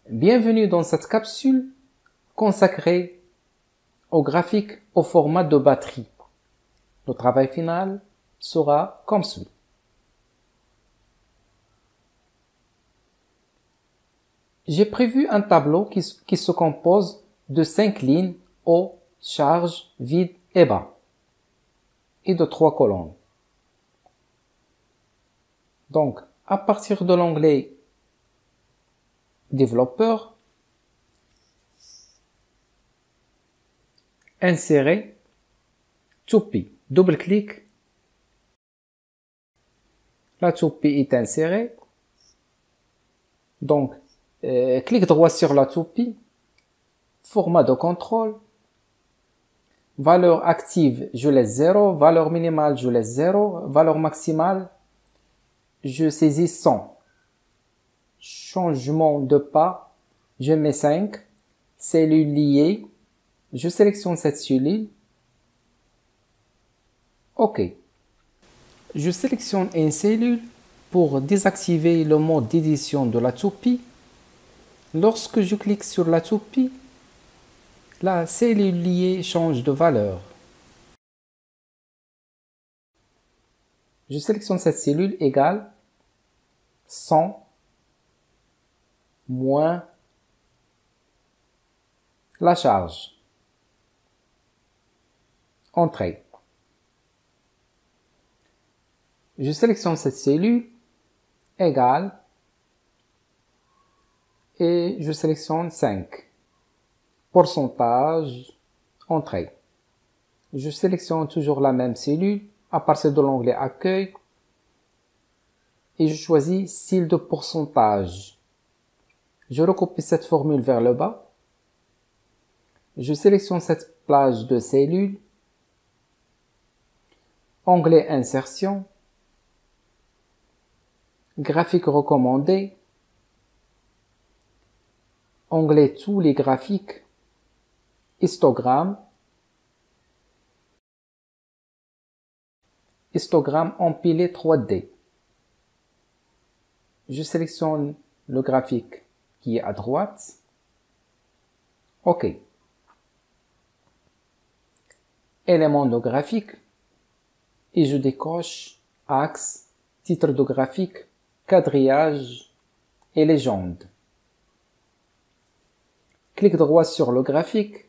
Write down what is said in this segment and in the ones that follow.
Bienvenue dans cette capsule consacrée au graphique au format de batterie. Le travail final sera comme suit. J'ai prévu un tableau qui se compose de 5 lignes haut, charge, vide et bas, et de 3 colonnes. Donc, à partir de l'onglet Développeur, Insérer, toupie. Double-clic. La toupie est insérée. Donc, clic droit sur la toupie. Format de contrôle. Valeur active, je laisse 0. Valeur minimale, je laisse 0. Valeur maximale, je saisis 100. Changement de pas, je mets 5. Cellule liée, je sélectionne cette cellule. OK. Je sélectionne une cellule pour désactiver le mode d'édition de la toupie. Lorsque je clique sur la toupie, la cellule liée change de valeur. Je sélectionne cette cellule égale 100 moins la charge. Entrée. Je sélectionne cette cellule égale et je sélectionne 5. Pourcentage, entrée. Je sélectionne toujours la même cellule à partir de l'onglet Accueil et je choisis style de pourcentage. Je recopie cette formule vers le bas. Je sélectionne cette plage de cellules. Onglet Insertion. Graphique recommandé. Onglet Tous les graphiques. Histogramme. Histogramme empilé 3D. Je sélectionne le graphique qui est à droite. OK. Élément de graphique. Et je décoche axe, titre de graphique, quadrillage et légende. Clic droit sur le graphique.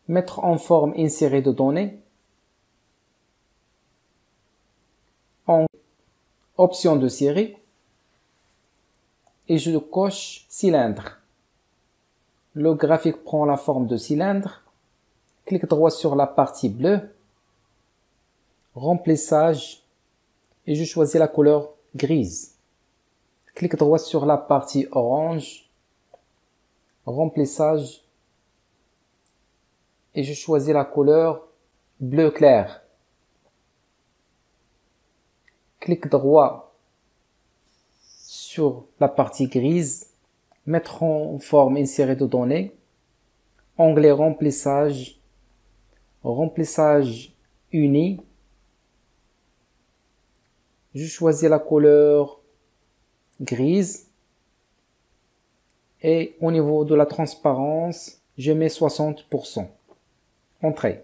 Mettre en forme insérée de données. En option de série. Et je coche cylindre. Le graphique prend la forme de cylindre. Clic droit sur la partie bleue. Remplissage. Et je choisis la couleur grise. Clic droit sur la partie orange. Remplissage. Et je choisis la couleur bleu clair. Clic droit sur la partie grise. Mettre en forme insérée de données. Onglet remplissage. Remplissage uni. Je choisis la couleur grise. Et au niveau de la transparence, je mets 60%. Entrée.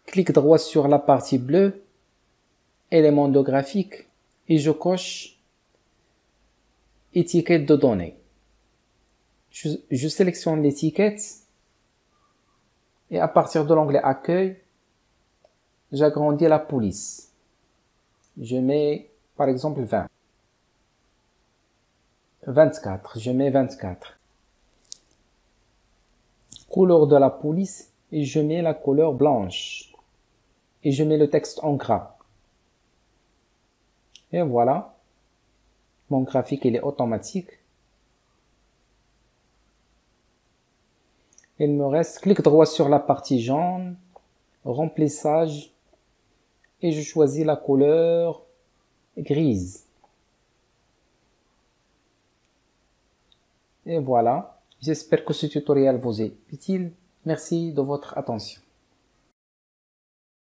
Clic droit sur la partie bleue. Élément de graphique. Et je coche étiquette de données. Je sélectionne l'étiquette. Et à partir de l'onglet Accueil, j'agrandis la police. Je mets par exemple 20. 24. Je mets 24. Couleur de la police et je mets la couleur blanche. Et je mets le texte en gras. Et voilà. Mon graphique il est automatique. Il me reste clic droit sur la partie jaune, remplissage, et je choisis la couleur grise. Et voilà, j'espère que ce tutoriel vous est utile. Merci de votre attention.